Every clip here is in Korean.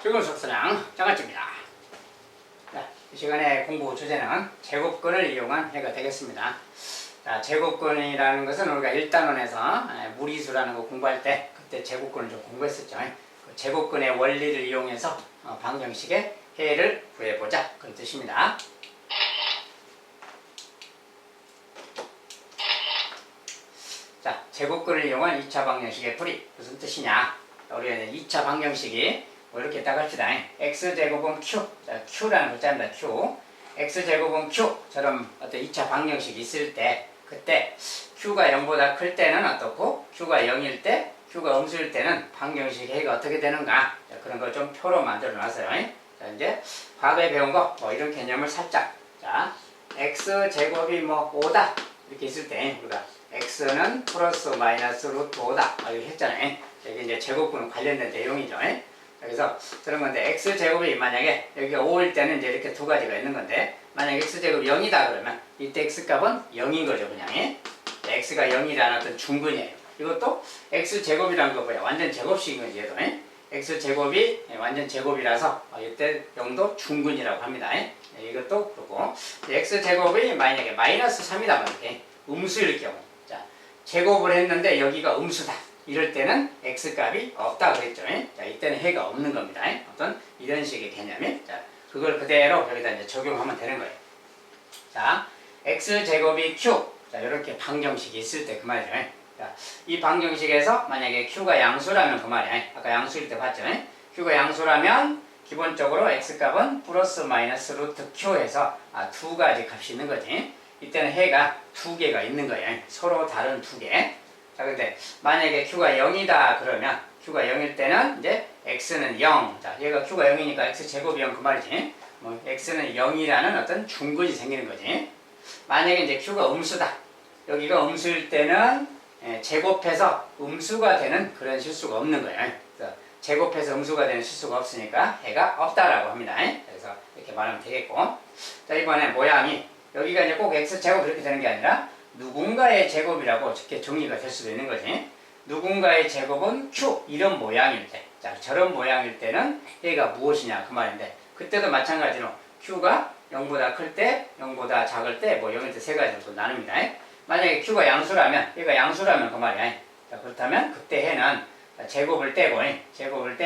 즐거운 수학사랑 장아찌입니다. 자, 이 시간에 공부 주제는 제곱근을 이용한 해가 되겠습니다. 자, 제곱근이라는 것은 우리가 1단원에서 무리수라는 거 공부할 때 그때 제곱근을 좀 공부했었죠. 그 제곱근의 원리를 이용해서 방정식의 해를 구해보자 그런 뜻입니다. 자, 제곱근을 이용한 2차 방정식의 풀이 무슨 뜻이냐? 우리가 이제 2차 방정식이 이렇게 딱 합시다. x제곱은 q, 자, q라는 글자입니다. q. x제곱은 q처럼 어떤 2차 방정식이 있을 때 그때 q가 0보다 클 때는 어떻고 q가 0일 때, q가 음수일 때는 방정식 해가 어떻게 되는가? 자, 그런 걸 좀 표로 만들어 놨어요. 자, 이제 과거에 배운 거 이런 개념을 살짝, 자, x제곱이 5다 이렇게 있을 때 우리가 x는 플러스 마이너스 루트 5다 이렇게 했잖아요. 이게 이제 제곱근 관련된 내용이죠. 그래서 그런 건데 x제곱이 만약에 여기가 5일 때는 이제 이렇게 두 가지가 있는 건데 만약에 x제곱이 0이다 그러면 이때 x값은 0인 거죠. 그냥 x가 0이라는 어떤 중근이에요. 이것도 x제곱이라는 거 뭐야 완전 제곱식인 거지 얘도. x제곱이 완전 제곱이라서 이때 0도 중근이라고 합니다. 이것도 그렇고 x제곱이 만약에 마이너스 3이다 이렇게 음수일 경우 자 제곱을 했는데 여기가 음수다 이럴 때는 x값이 없다 그랬죠. 자, 이때는 해가 없는 겁니다. 어떤 이런 식의 개념이. 자, 그걸 그대로 여기다 이제 적용하면 되는 거예요. 자, x제곱이 q. 자, 이렇게 방정식이 있을 때 그 말이죠. 자, 이 방정식에서 만약에 q가 양수라면 그 말이야. 아까 양수일 때 봤죠. q가 양수라면 기본적으로 x값은 플러스 마이너스 루트 q 해서 두 가지 값이 있는 거지. 이때는 해가 두 개가 있는 거예요. 서로 다른 두 개. 자, 근데 만약에 q가 0이다 그러면 q가 0일 때는 이제 x는 0. 자, 얘가 q가 0이니까 x제곱이 0 그 말이지. x는 0이라는 어떤 중근이 생기는 거지. 만약에 이제 q가 음수다. 여기가 음수일 때는 제곱해서 음수가 되는 그런 실수가 없는 거예요. 그래서 제곱해서 음수가 되는 실수가 없으니까 해가 없다라고 합니다. 그래서 이렇게 말하면 되겠고. 자, 이번에 모양이 여기가 이제 꼭 x제곱 이렇게 되는 게 아니라 누군가의 제곱이라고 이렇게 정리가 될 수도 있는 거지. 누군가의 제곱은 q 이런 모양일 때, 자 저런 모양일 때는 얘가 무엇이냐 그 말인데 그때도 마찬가지로 q가 0보다 클 때, 0보다 작을 때, 0일 때 세 가지로 또 나눕니다. 만약에 q가 양수라면 얘가 양수라면 그 말이야. 자 그렇다면 그때 해는 제곱을 떼고 제곱을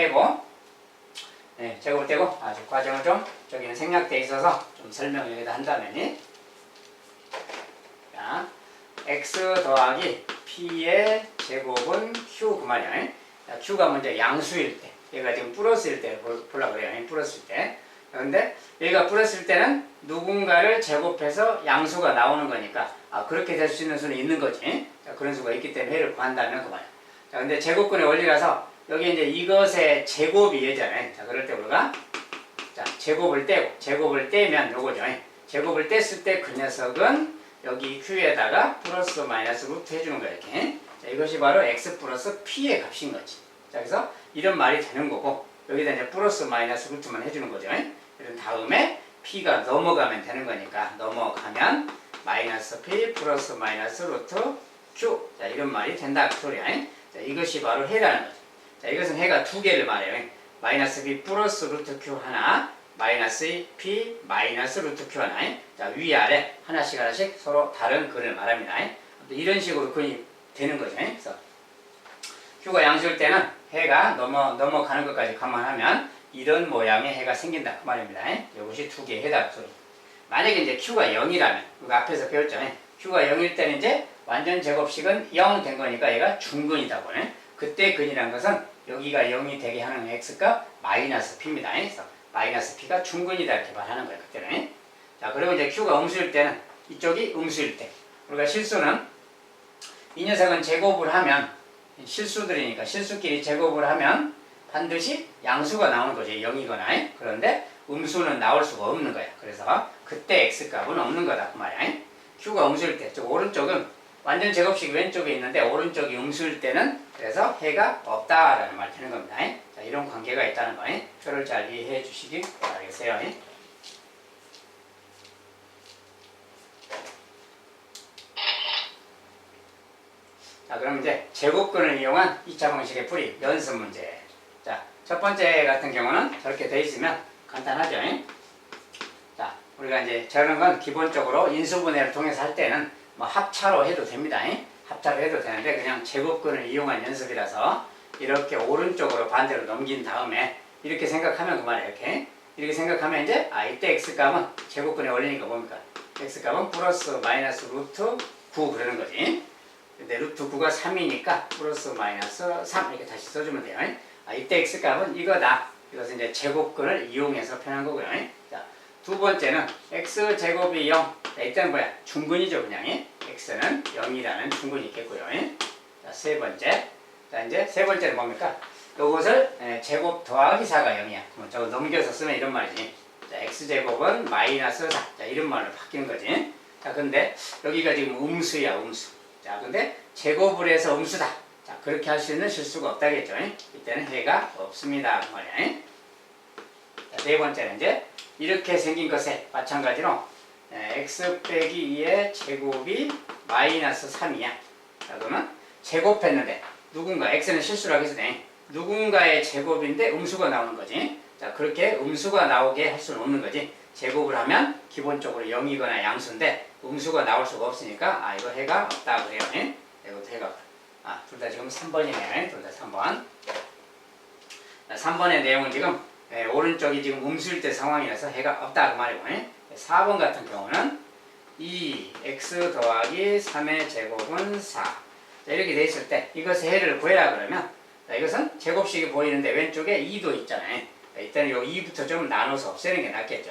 떼고 아주 과정을 좀 저기는 생략돼 있어서 좀 설명을 여기다 한다면 자. x 더하기 p의 제곱은 q 그 말이야. q가 먼저 양수일 때, 얘가 지금 플러스일 때 보려고 그래요. 플러스일 때. 그런데 얘가 플러스일 때는 누군가를 제곱해서 양수가 나오는 거니까 그렇게 될 수 있는 수는 있는 거지. 자, 그런 수가 있기 때문에 해를 구한다면 그 말이야. 자, 근데 제곱근의 원리라서 여기 이제 이것의 제곱이 얘잖아요. 자, 그럴 때 우리가 자 제곱을 떼면 요거죠. 제곱을 뗐을 때 그 녀석은 여기 q에다가 플러스 마이너스 루트 해주는 거예요. 이렇게. 자, 이것이 바로 x 플러스 p의 값인 거지. 자, 그래서 이런 말이 되는 거고 여기다 이제 플러스 마이너스 루트만 해주는 거죠. 그런 다음에 p가 넘어가면 되는 거니까 넘어가면 마이너스 p 플러스 마이너스 루트 q. 자, 이런 말이 된다 그 소리야. 자, 이것이 바로 해라는 거죠. 자, 이것은 해가 두 개를 말해요. 마이너스 p 플러스 루트 q 하나. 마이너스 p 마이너스 루트 q 하나. 자, 위아래 하나씩 서로 다른 근을 말합니다. 이런 식으로 근이 되는 거죠. 그래서 q가 양수일 때는 해가 넘어가는 것까지 감안하면 이런 모양의 해가 생긴다 그 말입니다. 이것이 두 개의 해다 그 소리. 만약에 이제 q가 0이라면 우리가 앞에서 배웠죠. q가 0일 때는 이제 완전 제곱식은 0 된 거니까 얘가 중근이다고. 그때 근이란 것은 여기가 0이 되게 하는 x값 마이너스 p입니다. 그래서 마이너스 p가 중근이다 이렇게 말하는 거예요. 그때는. 자, 그리고 이제 q가 음수일 때는 이쪽이 음수일 때 우리가 실수는 이 녀석은 제곱을 하면 실수들이니까 실수끼리 제곱을 하면 반드시 양수가 나오는 거죠. 0이거나. 그런데 음수는 나올 수가 없는 거야. 그래서 그때 x값은 없는 거다 그 말이야. q가 음수일 때 저 오른쪽은 완전 제곱식 왼쪽에 있는데 오른쪽이 음수일 때는 그래서 해가 없다라는 말이 되는 겁니다. 자, 이런 관계가 있다는 거 표를 잘 이해해 주시기 바라겠어요. 자, 그럼 이제 제곱근을 이용한 2차 방식의 풀이 연습 문제. 자, 첫 번째 같은 경우는 저렇게 돼 있으면 간단하죠. 자, 우리가 이제 저런 건 기본적으로 인수분해를 통해서 할 때는 뭐 합차로 해도 됩니다. 합차로 해도 되는데 그냥 제곱근을 이용한 연습이라서 이렇게 오른쪽으로 반대로 넘긴 다음에 이렇게 생각하면 그만이에요. 이렇게 생각하면 이제 이때 x값은 제곱근의 원리니까 뭡니까? x값은 플러스 마이너스 루트 9 그러는 거지. 근데 루트 9가 3이니까 플러스 마이너스 3 이렇게 다시 써주면 돼요. 이때 x값은 이거다. 이것은 이제 제곱근을 이용해서 표현한 거고요. 자, 두 번째는 x제곱이 0. 자, 이때는 뭐야? 중근이죠, 그냥. x는 0이라는 중근이 있겠고요. 자, 세 번째. 자, 이제 세 번째는 뭡니까? 이것을 제곱 더하기 4가 0이야. 그럼 저거 넘겨서 쓰면 이런 말이지. 자, x제곱은 마이너스 4. 자, 이런 말로 바뀌는 거지. 자, 근데 여기가 지금 음수야, 음수. 자, 근데 제곱을 해서 음수다. 자, 그렇게 할 수 있는 실수가 없다겠죠. 이때는 해가 없습니다. 그 말이야. 자, 네 번째는 이제 이렇게 생긴 것에 마찬가지로 x 빼기 2의 제곱이 마이너스 3이야. 자, 그러면 제곱했는데 누군가 x는 실수를 하겠어. 누군가의 제곱인데 음수가 나오는 거지. 자, 그렇게 음수가 나오게 할 수는 없는 거지. 제곱을 하면 기본적으로 0이거나 양수인데 음수가 나올 수가 없으니까 이거 해가 없다 그래요. 이것도 해가 없다. 둘 다 지금 3번이네. 둘 다 3번. 3번의 내용은 지금 오른쪽이 지금 음수일 때 상황이라서 해가 없다 그 말이고 4번 같은 경우는 2x 더하기 3의 제곱은 4. 자, 이렇게 돼 있을 때 이것의 해를 구해라 그러면 자, 이것은 제곱식이 보이는데 왼쪽에 2도 있잖아요. 자, 이때는 요 2부터 좀 나눠서 없애는 게 낫겠죠.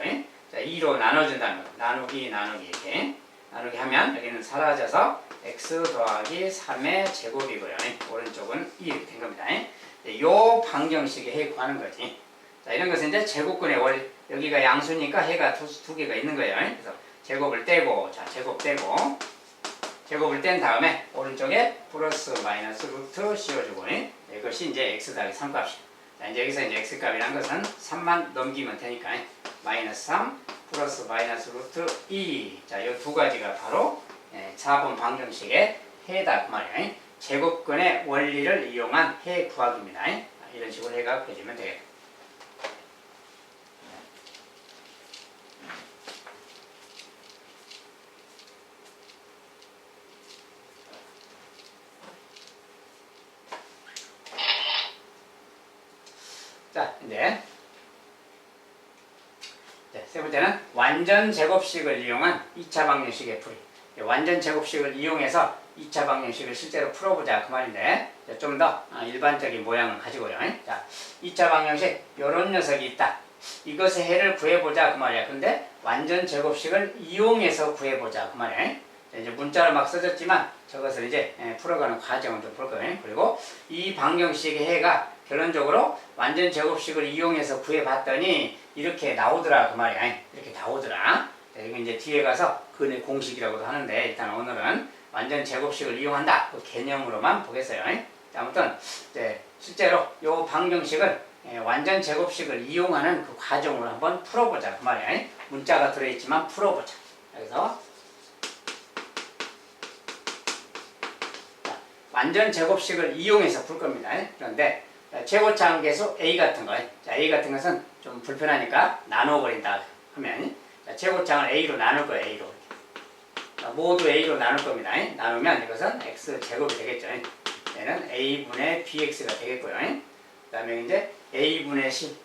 자, 2로 나눠준다는 거. 나누기 이렇게. 나누기 하면 여기는 사라져서 x 더하기 3의 제곱이고요. 오른쪽은 2 이렇게 된 겁니다. 요 방정식의 해 구하는 거지. 자, 이런 것은 이제 제곱근의 원리. 여기가 양수니까 해가 두 개가 있는 거예요. 그래서 제곱을 떼고, 자, 제곱 떼고, 제곱을 뗀 다음에 오른쪽에 플러스 마이너스 루트 씌워주고, 이것이 이제 x 더하기 3 값이에요. 자, 이제 여기서 이제 x 값이란 것은 3만 넘기면 되니까, 마이너스 3 플러스 마이너스 루트 2. 자, 이 두 가지가 바로 4번 방정식의 해다 그 말이에요. 제곱근의 원리를 이용한 해 구하기입니다. 이런 식으로 해가 그려지면 되겠다. 자, 이제 세 번째는 완전 제곱식을 이용한 2차 방정식의 풀이. 완전 제곱식을 이용해서 2차 방정식을 실제로 풀어보자 그 말인데 좀 더 일반적인 모양을 가지고요. 자, 2차 방정식 이런 녀석이 있다. 이것의 해를 구해보자 그 말이야. 근데 완전 제곱식을 이용해서 구해보자 그 말이야. 이제 문자로 막 써졌지만 저것을 이제 풀어가는 과정을 좀 볼 거예요. 그리고 이 방정식의 해가 결론적으로 완전 제곱식을 이용해서 구해봤더니 이렇게 나오더라 그 말이야. 이렇게 나오더라. 여기 이제 뒤에 가서 근의 공식이라고도 하는데 일단 오늘은 완전 제곱식을 이용한다 그 개념으로만 보겠어요. 아무튼 이제 실제로 이 방정식을 완전 제곱식을 이용하는 그 과정으로 한번 풀어보자 그 말이야. 문자가 들어있지만 풀어보자. 그래서 완전 제곱식을 이용해서 풀 겁니다. 그런데 최고차항 계수 A 같은 거, 자, A 같은 것은 좀 불편하니까 나눠버린다 하면 최고차항을 A로 나눌 거예요. A로 모두 A로 나눌 겁니다. 나누면 이것은 X 제곱이 되겠죠. 얘는 A분의 BX가 되겠고요. 그 다음에 이제 A분의 C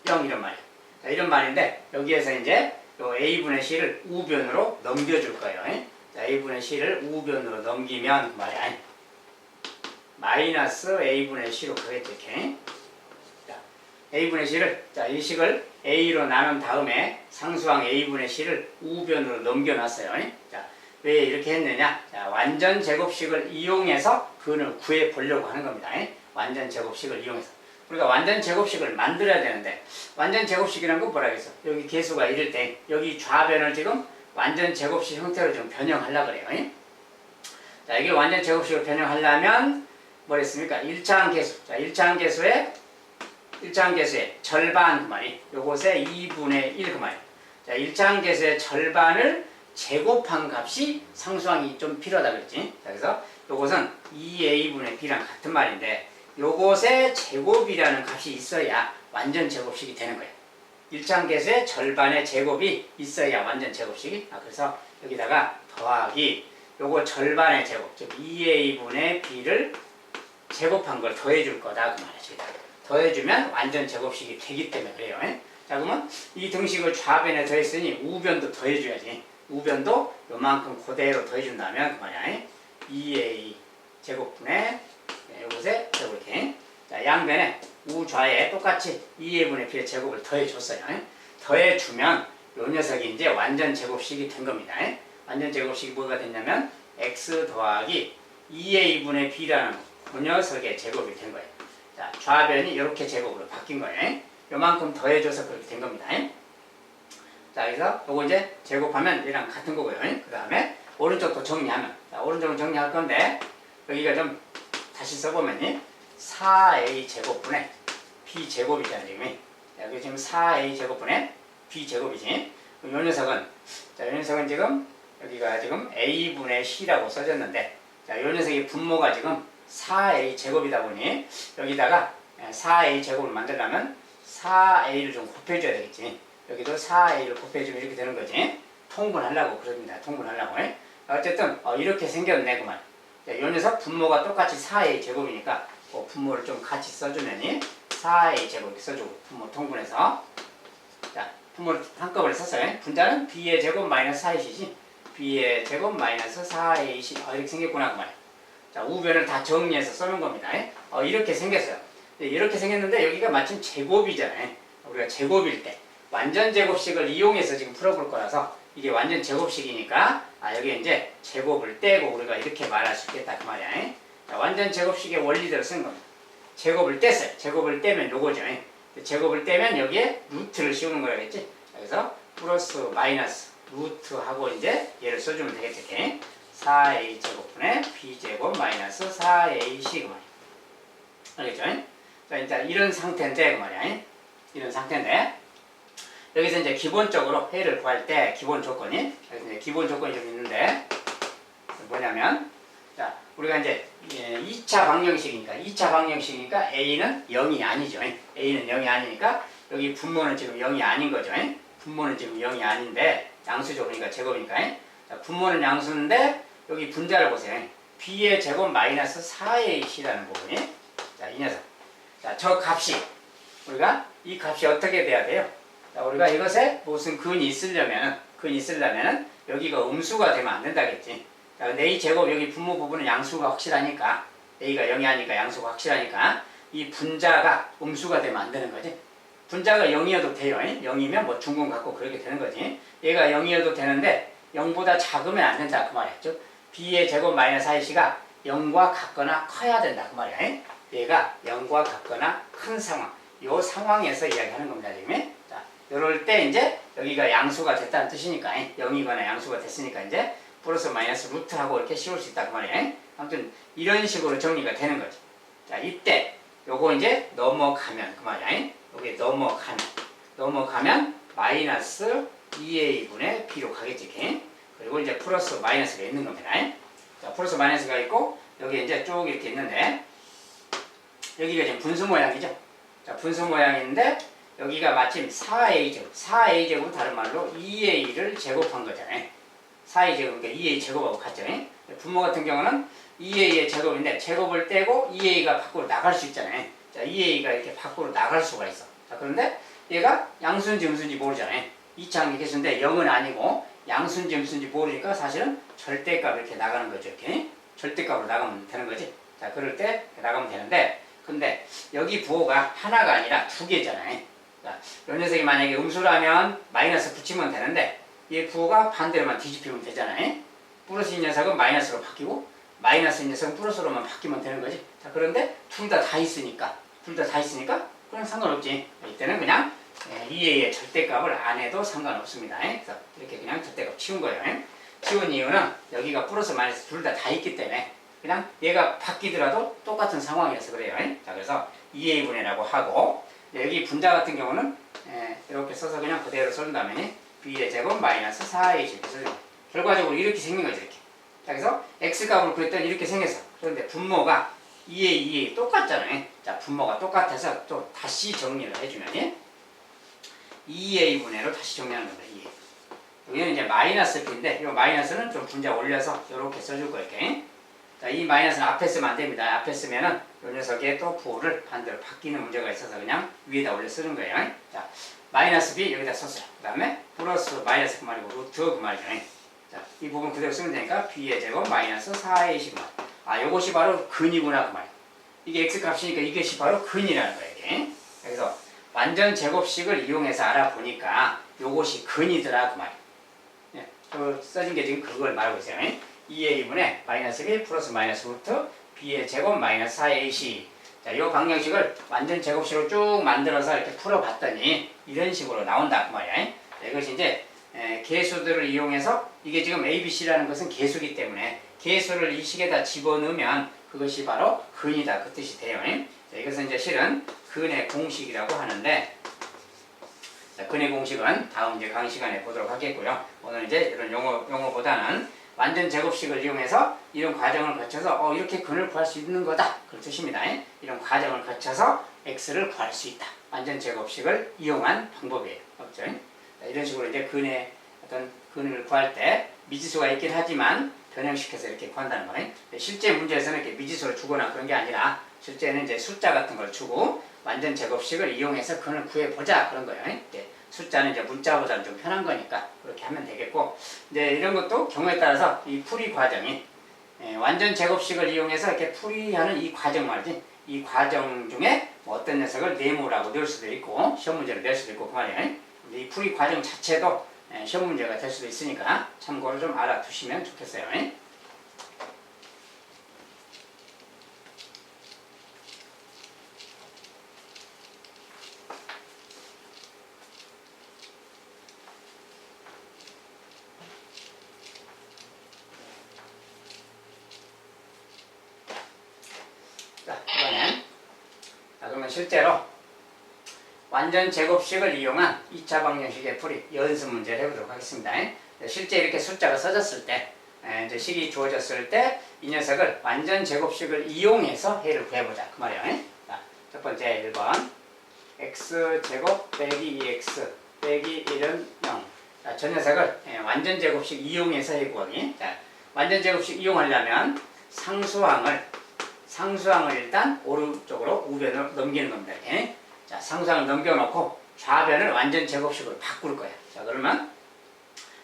0 이런 말이에요. 자, 이런 말인데 여기에서 이제 요 A분의 C를 우변으로 넘겨줄 거예요. 자, A분의 C를 우변으로 넘기면 그 말이야. 마이너스 A분의 C로 가겠죠. 이렇게. 자, A분의 C를, 자, 이 식을 A로 나눈 다음에 상수항 A분의 C를 우변으로 넘겨놨어요. 자, 왜 이렇게 했느냐? 자, 완전 제곱식을 이용해서 근을 구해 보려고 하는 겁니다. 완전 제곱식을 이용해서. 우리가 완전 제곱식을 만들어야 되는데, 완전 제곱식이라는 건 뭐라 그랬어? 여기 개수가 1일 때, 여기 좌변을 지금 완전 제곱식 형태로 좀 변형하려고 그래요. 자, 이게 완전 제곱식으로 변형하려면 뭐랬습니까? 1차항 개수. 자, 1차항 개수의 절반 그 말이. 요것에 2분의 1 그 말이. 자, 1차항 개수의 절반을 제곱한 값이 상수항이 좀 필요하다 그랬지. 자, 그래서 요것은 2a분의 b랑 같은 말인데 요것의 제곱이라는 값이 있어야 완전 제곱식이 되는 거예요. 1차함계수의 절반의 제곱이 있어야 완전 제곱식이. 그래서 여기다가 더하기 요거 절반의 제곱, 즉 2a분의 b를 제곱한 걸 더해줄 거다 그 말이죠. 더해주면 완전 제곱식이 되기 때문에 그래요. 자, 그러면 이 등식을 좌변에 더했으니 우변도 더해줘야지. 우변도 요만큼 그대로 더해준다면 그 말이야. 2a 제곱분의 요것에 제곱 이렇게. 자, 양변에 우좌에 똑같이 2a분의 b의 제곱을 더해줬어요. 더해주면 요 녀석이 이제 완전 제곱식이 된 겁니다. 완전 제곱식이 뭐가 됐냐면 x 더하기 2a분의 b라는 그 녀석의 제곱이 된 거예요. 자, 좌변이 이렇게 제곱으로 바뀐 거예요. 요만큼 더해줘서 그렇게 된 겁니다. 자, 그래서 요거 이제 제곱하면 얘랑 같은 거고요. 그 다음에 오른쪽도 정리하면, 자, 오른쪽은 정리할 건데 여기가 좀 다시 써보면 4a 제곱분의 b 제곱이잖아요. 지금 여기 지금 4a 제곱분의 b 제곱이지. 요 녀석은, 자, 요 녀석은 지금 여기가 지금 a분의 c라고 써졌는데, 자, 요 녀석의 분모가 지금 4a 제곱이다 보니 여기다가 4a 제곱을 만들려면 4a를 좀 곱해줘야 되겠지. 여기도 4a를 곱해주면 이렇게 되는 거지. 통분하려고 그럽니다. 통분하려고. 어쨌든 이렇게 생겼네 그만. 요 녀석 분모가 똑같이 4a 제곱이니까 그 분모를 좀 같이 써주면 4a 제곱 이렇게 써주고 분모 통분해서, 자, 분모를 한꺼번에 썼어요. 분자는 b의 제곱 마이너스 4ac지. b의 제곱 마이너스 4ac 이렇게 생겼구나 그 말이야. 자, 우변을 다 정리해서 써놓은 겁니다. 이렇게 생겼어요. 이렇게 생겼는데 여기가 마침 제곱이잖아요. 우리가 제곱일 때 완전 제곱식을 이용해서 지금 풀어볼 거라서 이게 완전 제곱식이니까 여기 이제 제곱을 떼고 우리가 이렇게 말할 수 있겠다 그 말이야. 자, 완전 제곱식의 원리대로 쓴 겁니다. 제곱을 뗐어요. 제곱을 떼면 요거죠. 제곱을 떼면 여기에 루트를 씌우는 거라겠지. 그래서 플러스 마이너스 루트하고 이제 얘를 써주면 되겠지. 이렇게. 4a 제곱분의 b 제곱 마이너스 4ac 그 말이야. 알겠죠? 자, 이제 이런 상태인데 그 말이야. 이런 상태인데 여기서 이제 기본적으로 해를 구할 때 기본 조건이, 여기서 이제 기본 조건이 좀 있는데 뭐냐면, 자, 우리가 이제 2차 방정식이니까 a는 0이 아니죠. a는 0이 아니니까 여기 분모는 지금 0이 아닌 거죠. 분모는 지금 0이 아닌데 양수죠. 그러니까 제곱이니까. 자, 분모는 양수인데 여기 분자를 보세요. b의 제곱 마이너스 4ac라는 부분이, 자, 이 녀석. 자, 저 값이 우리가 이 값이 어떻게 돼야 돼요? 자, 우리가 이것에 무슨 근이 있으려면은 여기가 음수가 되면 안 된다겠지. 자, 근데 a 제곱 여기 분모 부분은 양수가 확실하니까, a가 0이 아니까 양수가 확실하니까 이 분자가 음수가 되면 안 되는 거지. 분자가 0이어도 돼요. 0이면 뭐 중근 갖고 그렇게 되는 거지. 얘가 0이어도 되는데 0보다 작으면 안 된다 그 말이야. b의 제곱 마이너스 4ac가 0과 같거나 커야 된다 그 말이야. 얘가 0과 같거나 큰 상황, 요 상황에서 이야기하는 겁니다. 지금. 자, 요럴 때 이제 여기가 양수가 됐다는 뜻이니까, 0이거나 양수가 됐으니까 이제 플러스 마이너스 루트하고 이렇게 씌울 수 있다 그 말이야. 아무튼 이런 식으로 정리가 되는 거지. 자, 이때 요거 이제 넘어가면 그 말이야. 여기 넘어가면 마이너스 2a분의 b로 가겠지. 이렇게. 그리고 이제 플러스 마이너스가 있는 겁니다. 자, 플러스 마이너스가 있고 여기 이제 쭉 이렇게 있는데 여기가 지금 분수 모양이죠. 자, 분수 모양인데 여기가 마침 4a제곱 다른 말로 2a를 제곱한 거잖아요. 4a제곱, 그러니까 2a 제곱하고 같죠. 분모 같은 경우는 2a의 제곱인데 제곱을 떼고 2a가 밖으로 나갈 수 있잖아요. 자, 2a가 이렇게 밖으로 나갈 수가 있어. 자, 그런데 얘가 양수인지 음수인지 모르잖아요. 2차 계수인데 0은 아니고 양수인지 음수인지 모르니까 사실은 절대값 이렇게 나가는 거죠. 이렇게 절대값으로 나가면 되는 거지. 자, 그럴 때 나가면 되는데, 근데 여기 부호가 하나가 아니라 두 개잖아요. 자, 이 녀석이 만약에 음수라면 마이너스 붙이면 되는데 이 부호가 반대로만 뒤집히면 되잖아요. 플러스 이 녀석은 마이너스로 바뀌고 마이너스 이 녀석은 플러스로만 바뀌면 되는 거지. 자, 그런데 둘 다 있으니까 그냥 상관없지. 이때는 그냥 2a의 절대값을 안 해도 상관없습니다. 그래서 이렇게 그냥 절대값 치운 거예요. 치운 이유는 여기가 플러스 마이너스 둘 다 있기 때문에 그냥 얘가 바뀌더라도 똑같은 상황이어서 그래요. 자, 그래서 2a분의라고 하고, 여기 분자 같은 경우는 이렇게 써서 그냥 그대로 써준 다음에 b의 제곱 마이너스 4a 이렇게 써주고, 결과적으로 이렇게 생긴 거죠. 이렇게. 자, 그래서 x값을 구했더니 이렇게 생겼어. 그런데 분모가 2에 2에 똑같잖아요. 자, 분모가 똑같아서 또 다시 정리를 해주면 2a 분의 1로 다시 정리하는 겁니다. 2a. 여기는 이제 마이너스 b인데 이 마이너스는 좀 분자 올려서 이렇게 써줄 거예요. 자, 이 마이너스는 앞에 쓰면 안 됩니다. 앞에 쓰면은 이 녀석의 또 부호를 반대로 바뀌는 문제가 있어서 그냥 위에다 올려 쓰는 거예요. 자, 마이너스 b 여기다 썼어요. 그 다음에 플러스 마이너스 그 말이고 루트 그 말이죠. 자, 이 부분 그대로 쓰면 되니까 b의 제곱 마이너스 4ac 그 말. 아, 요것이 바로 근이구나 그 말. 이게 x 값이니까 이것이 바로 근이라는 거예요. 이게. 그래서 완전 제곱식을 이용해서 알아보니까 요것이 근이더라 그 말이에요. 예, 써진 게 지금 그걸 말하고 있어요. 2a분의 마이너스 b 플러스 마이너스 루트 b의 제곱 마이너스 4ac. 자, 이 방정식을 완전 제곱식으로 쭉 만들어서 이렇게 풀어봤더니 이런 식으로 나온다 그 말이야. 자, 이것이 이제 계수들을 이용해서 이게 지금 ABC라는 것은 계수기 때문에 계수를 이 식에다 집어넣으면 그것이 바로 근이다 그 뜻이 돼요. 자, 이것은 이제 실은 근의 공식이라고 하는데 자, 근의 공식은 다음 이제 강의 시간에 보도록 하겠고요. 오늘 이제 이런 용어보다는 완전 제곱식을 이용해서 이런 과정을 거쳐서 이렇게 근을 구할 수 있는 거다 그 뜻입니다. 이런 과정을 거쳐서 x를 구할 수 있다. 완전 제곱식을 이용한 방법이에요. 그렇죠? 자, 이런 식으로 이제 근의 어떤 근을 구할 때 미지수가 있긴 하지만 변형시켜서 이렇게 구한다는 거예요. 실제 문제에서는 이렇게 미지수를 주거나 그런 게 아니라 실제는 이제 숫자 같은 걸 주고 완전 제곱식을 이용해서 근을 구해보자 그런 거예요. 숫자는 이제 문자보다는 좀 편한 거니까 그렇게 하면 되겠고, 이제 이런 것도 경우에 따라서 이 풀이 과정이 완전 제곱식을 이용해서 이렇게 풀이하는 이 과정 말이지, 이 과정 중에 뭐 어떤 녀석을 네모라고 넣을 수도 있고 시험 문제로 낼 수도 있고 그 말이에요. 근데 이 풀이 과정 자체도 시험 문제가 될 수도 있으니까 참고를 좀 알아두시면 좋겠어요. 자, 이번엔 그러면 실제로 완전 제곱식을 이용한 2차 방정식의 풀이 연습 문제를 해보도록 하겠습니다. 실제 이렇게 숫자가 써졌을 때, 이제 식이 주어졌을 때 이 녀석을 완전 제곱식을 이용해서 해를 구해보자 그 말이에요. 자, 첫 번째 1번 x제곱 빼기 2x 빼기 1은 0. 자, 저 녀석을 완전 제곱식 이용해서 해 구하기. 자, 완전 제곱식 이용하려면 상수항을 일단 오른쪽으로 우변으로 넘기는 겁니다. 이렇게. 자, 상수항을 넘겨놓고 좌변을 완전 제곱식으로 바꿀 거야. 자, 그러면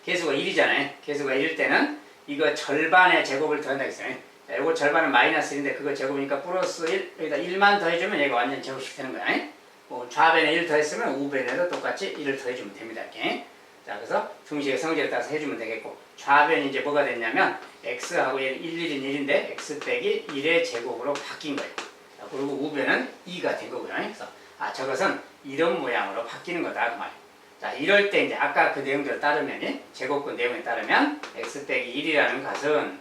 계수가 1이잖아요. 계수가 1일 때는 이거 절반의 제곱을 더한다 했어요. 자, 이거 절반은 마이너스 1인데 그거 제곱이니까 플러스 1, 여기다 1만 더해주면 얘가 완전 제곱식 되는 거야. 뭐 좌변에 1 더했으면 우변에도 똑같이 1을 더해주면 됩니다. 이렇게. 자, 그래서 등식의 성질에 따라서 해주면 되겠고, 좌변이 이제 뭐가 됐냐면 x하고 얘는 1, 1인 1인데 x 빼기 1의 제곱으로 바뀐 거예요. 자, 그리고 우변은 2가 된 거고요. 그래서 저것은 이런 모양으로 바뀌는 거다 그 말이에요. 자, 이럴 때 이제 아까 그 내용대로 따르면 제곱근 내용에 따르면 x 빼기 1이라는 것은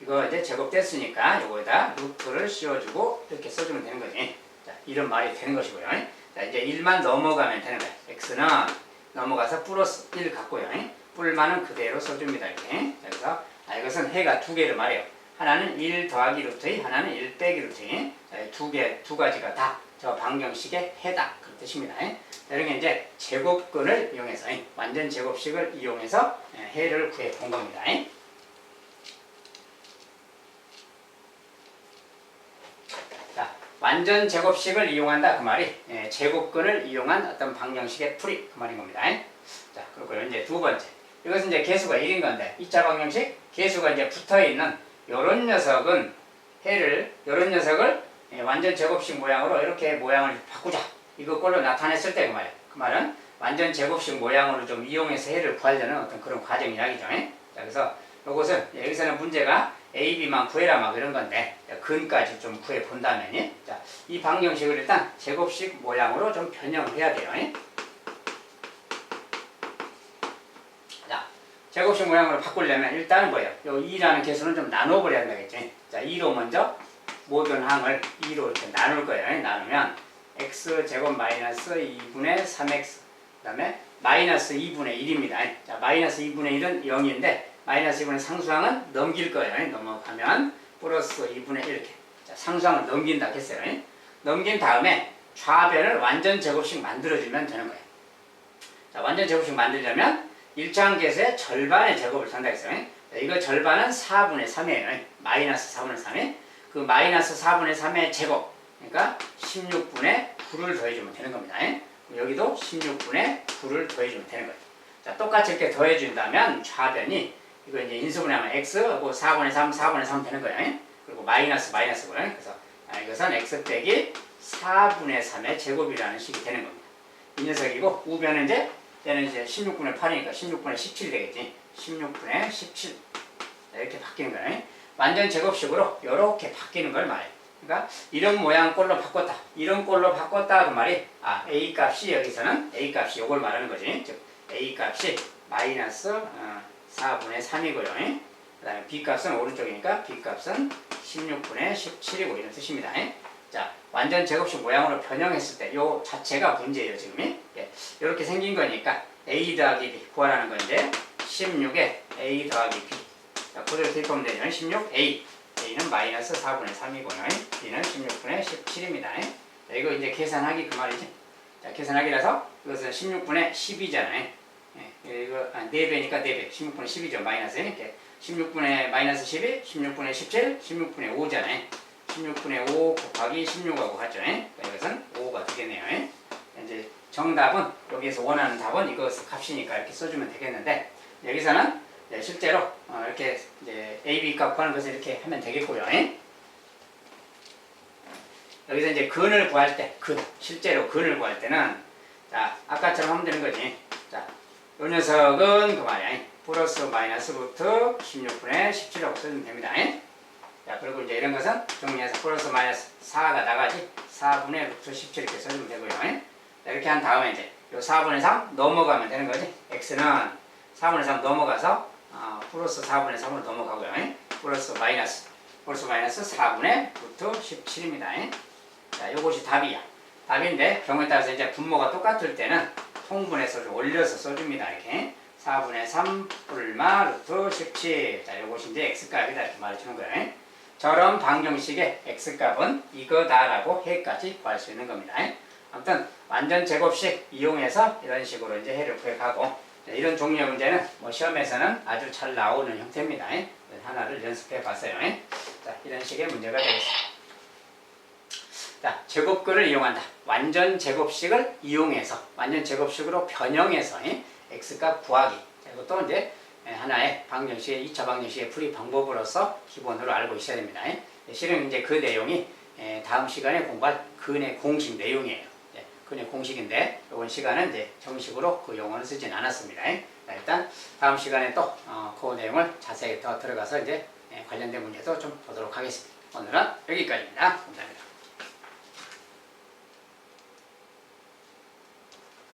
이거 이제 제곱됐으니까 요거에다 루트를 씌워주고 이렇게 써주면 되는 거지. 자, 이런 말이 되는 것이고요. 자, 이제 1만 넘어가면 되는 거예요. x는 넘어가서 플러스 1 갖고요. 뿔만은 그대로 써줍니다. 이렇게. 자, 그래서 이것은 해가 두 개를 말해요. 하나는 1 더하기 루트 2, 하나는 1 빼기 루트 2. 두 가지가 다 저 방정식의 해다 그런 뜻입니다. 자, 이렇게 이제 제곱근을 이용해서 완전 제곱식을 이용해서 해를 구해 본 겁니다. 자, 완전 제곱식을 이용한다 그 말이 제곱근을 이용한 어떤 방정식의 풀이 그 말인 겁니다. 자, 그리고 이제 두 번째, 이것은 이제 계수가 1인 건데 2차 방정식 계수가 이제 붙어 있는 요런 녀석은 요런 녀석을 완전 제곱식 모양으로 이렇게 모양을 바꾸자 이거꼴로 나타냈을 때 그 말이에요. 그 말은 완전 제곱식 모양으로 좀 이용해서 해를 구하려는 어떤 그런 과정 이야기죠. 자, 그래서 이것은 여기서는 문제가 A, B만 구해라 막 이런 건데 근까지 좀 구해 본다면 자, 이 방정식을 일단 제곱식 모양으로 좀 변형을 해야 돼요. 자, 제곱식 모양으로 바꾸려면 일단은 뭐예요? 요 2라는 계수는 좀 나눠버려야 된다겠지. 자, 2로 먼저 모든 항을 2로 이렇게 나눌 거예요. 나누면 x제곱 마이너스 2분의 3x 그 다음에 마이너스 2분의 1입니다. 자, 마이너스 2분의 1은 0인데 마이너스 2분의 상수항은 넘길 거예요. 넘어가면 플러스 2분의 1 이렇게. 자, 상수항을 넘긴다 했어요. 넘긴 다음에 좌변을 완전 제곱식 만들어주면 되는 거예요. 자, 완전 제곱식 만들려면 1차 함수의 절반의 제곱을 산다 했어요. 자, 이거 절반은 4분의 3이에요. 마이너스 4분의 3에 그 마이너스 4분의 3의 제곱, 그러니까 16분의 9를 더해주면 되는 겁니다. 여기도 16분의 9를 더해주면 되는 거예요. 자, 똑같이 이렇게 더해준다면 좌변이 이거 이제 인수분해하면 x하고 4분의 3, 4분의 3 되는 거예요. 그리고 마이너스고요. 그래서 이것은 x 빼기 4분의 3의 제곱이라는 식이 되는 겁니다. 이 녀석이고 우변은 이제 얘는 이제 16분의 8이니까 16분의 17이 되겠지. 16분의 17 이렇게 바뀌는 거예요. 완전 제곱식으로 이렇게 바뀌는 걸 말해요. 그러니까 이런 모양 꼴로 바꿨다. 이런 꼴로 바꿨다 그 말이 a 값이 여기서는 a 값이 이걸 말하는 거지. 즉 a 값이 마이너스 4분의 3이고요. 그 다음에 b 값은 오른쪽이니까 b 값은 16분의 17이고 이런 뜻입니다. 자, 완전 제곱식 모양으로 변형했을 때 요 자체가 문제예요. 지금 이렇게 생긴 거니까 a 더하기 b 구하라는 건데 16에 a 더하기 b 자, 그대로 대입하면 되죠. 16a a는 마이너스 4분의 3이고요. b는 16분의 17입니다. 자, 이거 이제 계산하기 그 말이지. 자, 계산하기라서 이것은 16분의 10이잖아요. 이거 4배니까 4배 16분의 10이죠. 마이너스 이렇게 16분의 마이너스 12 16분의 17 16분의 5잖아요. 16분의 5 곱하기 16하고 같죠. 그러니까 이것은 5가 되겠네요. 이제 정답은 여기에서 원하는 답은 이거 값이니까 이렇게 써주면 되겠는데 여기서는 실제로 이렇게 이제 a, b 값 구하는 것을 이렇게 하면 되겠고요. 여기서 이제 근을 구할 때, 실제로 근을 구할 때는 자, 아까처럼 하면 되는 거지. 자, 이 녀석은 그 말이야. 플러스 마이너스 루트 16분의 17이라고 써주면 됩니다. 자, 그리고 이제 이런 것은 정리해서 플러스 마이너스 4가 나가지 4분의 루트 17 이렇게 써주면 되고요. 자, 이렇게 한 다음에 이제 요 4분의 3 넘어가면 되는 거지. x는 4분의 3 넘어가서 플러스 4분의 3으로 넘어가고요. 플러스 마이너스 4분의 루트 17입니다. 자, 요것이 답이야. 답인데 경우에 따라서 이제 분모가 똑같을 때는 통분해서 좀 올려서 써줍니다. 이렇게 4분의 3 뿔마 루트 17. 자, 요것이 이제 x값이다 이렇게 말해주는 거예요. 저런 방정식의 x값은 이거다라고 해까지 구할 수 있는 겁니다. 아무튼 완전 제곱식 이용해서 이런 식으로 이제 해를 구해가고 이런 종류의 문제는 뭐 시험에서는 아주 잘 나오는 형태입니다. 하나를 연습해 봤어요. 자, 이런 식의 문제가 되겠습니다. 자, 제곱근을 이용한다. 완전 제곱식을 이용해서 완전 제곱식으로 변형해서 x값 구하기. 자, 이것도 이제 하나의 방정식의 2차 방정식의 풀이 방법으로서 기본으로 알고 있어야 됩니다. 실은 이제 그 내용이 다음 시간에 공부할 근의 공식 내용이에요. 근의 공식인데 이번 시간은 이제 정식으로 그 용어는 쓰진 않았습니다. 자, 일단 다음 시간에 또 그 내용을 자세히 더 들어가서 이제 관련된 문제도 좀 보도록 하겠습니다. 오늘은 여기까지입니다. 감사합니다.